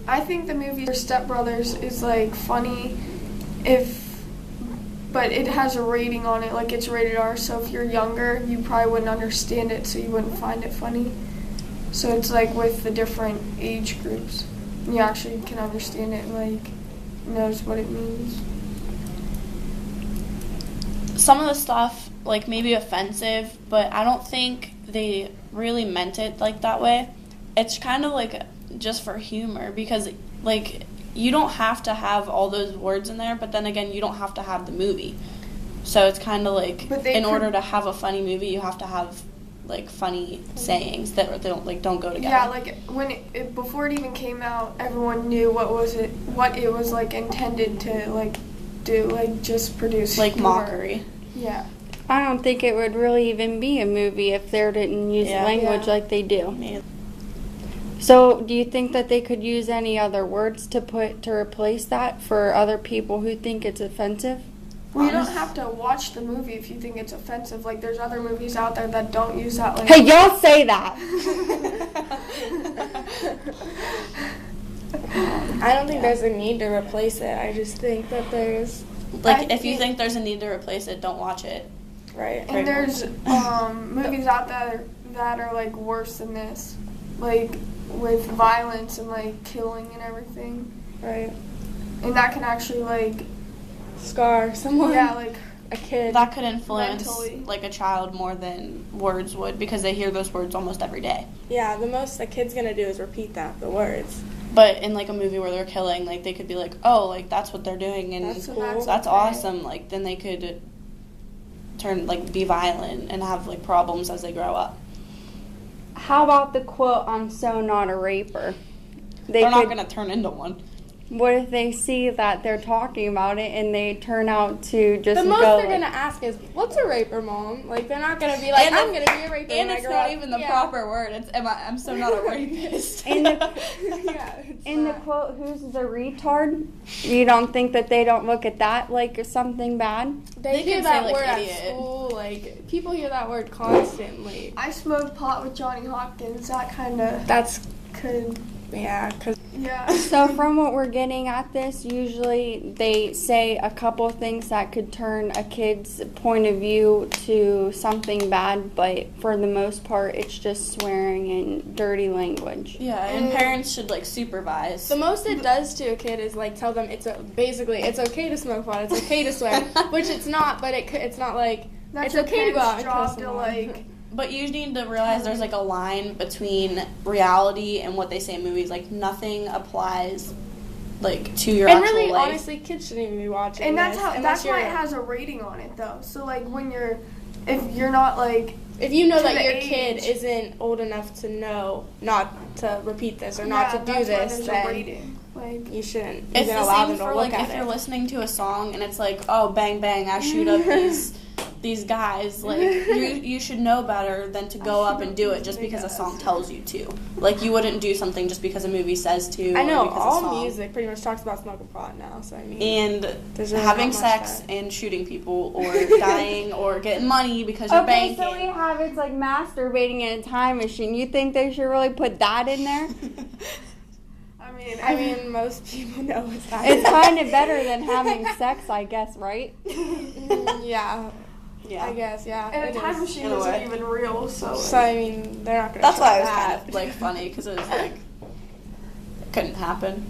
I think the movie Step Brothers is like funny but it has a rating on it, like it's rated R, so if you're younger, you probably wouldn't understand it, so you wouldn't find it funny. So it's like with the different age groups, you actually can understand it and like knows what it means. Some of the stuff, like, may be offensive, but I don't think they really meant it, like, that way. It's kind of, like, just for humor, because, like, you don't have to have all those words in there, but then again, you don't have to have the movie. So it's kind of like, in order to have a funny movie, you have to have, like, funny sayings that don't go together. Yeah, like, before it even came out, everyone knew what it was, like, intended to, like, do, like, just produce like humor. Mockery. Yeah. I don't think it would really even be a movie if they didn't use language like they do. Yeah. So, do you think that they could use any other words to replace that for other people who think it's offensive? Well, you don't have to watch the movie if you think it's offensive. Like, there's other movies out there that don't use that language. Hey, y'all say that! I don't think there's a need to replace it. I just think that there's... Like, if you think there's a need to replace it, don't watch it. Right. And there's movies out there that are, like, worse than this. Like, with violence and, like, killing and everything. Right. And that can actually, like... scar someone. Yeah, like... a kid. That could influence, mentally. like, a child more than words would, because they hear those words almost every day. Yeah, the most a kid's gonna do is repeat the words. But in, like, a movie where they're killing, like, they could be like, oh, like, that's what they're doing, and That's cool. that's awesome. Like, then they could be violent and have, like, problems as they grow up. How about the quote, "I'm so not a raper"? They're not going to turn into one. What if they see that they're talking about it and they turn out to just The most go they're gonna ask is, "What's a raper, Mom?" Like, they're not gonna be like, "I'm gonna be a raper." And when I it's grow not up." even the proper word. It's I'm so not a rapist. In the, Yeah, in the quote, "Who's the retard?" You don't think that they don't look at that like something bad? They hear can that say, like, word idiot. at school. Like, people hear that word constantly. I smoked pot with Johnny Hopkins. That kind of That's could... yeah, cause Yeah. So from what we're getting at this, usually they say a couple things that could turn a kid's point of view to something bad, but for the most part, it's just swearing and dirty language. Yeah, and parents should, like, supervise. the most it does to a kid is like tell them basically it's okay to smoke pot, it's okay to swear, which it's not, but it's not like That's it's okay to go out and job kill to, someone. like... But you need to realize there's, like, a line between reality and what they say in movies. Like, nothing applies, like, to your and actual really, life. honestly, kids shouldn't even be watching. And this, that's why you're- it has a rating on it, though. So, like, if you're not, like... If you know to that the your age. kid isn't old enough to know not to repeat this or not to do that's why this, there's a then rating. Like, you shouldn't It's even the allow same them to for, look like, at if you're it. listening to a song and it's like, oh, bang, bang, I shoot up these guys. Like, you should know better than to go up and do it just because a song tells you to. Like, you wouldn't do something just because a movie says to. I know, or because a all song. music pretty much talks about smoking pot now, so I mean... And There's really having not much sex that- and shooting people or dying or getting money because you're Okay, banking. so we have it's like masturbating in a time machine. You think they should really put that in there? I mean, most people know what's that. It's kind of better than having sex, I guess, right? Yeah, Yeah. I guess, yeah. and it a time is. machine in a isn't way. even real, so... So, I mean, they're not going to That's why it was that. kind of, like, funny because it was like, it couldn't happen.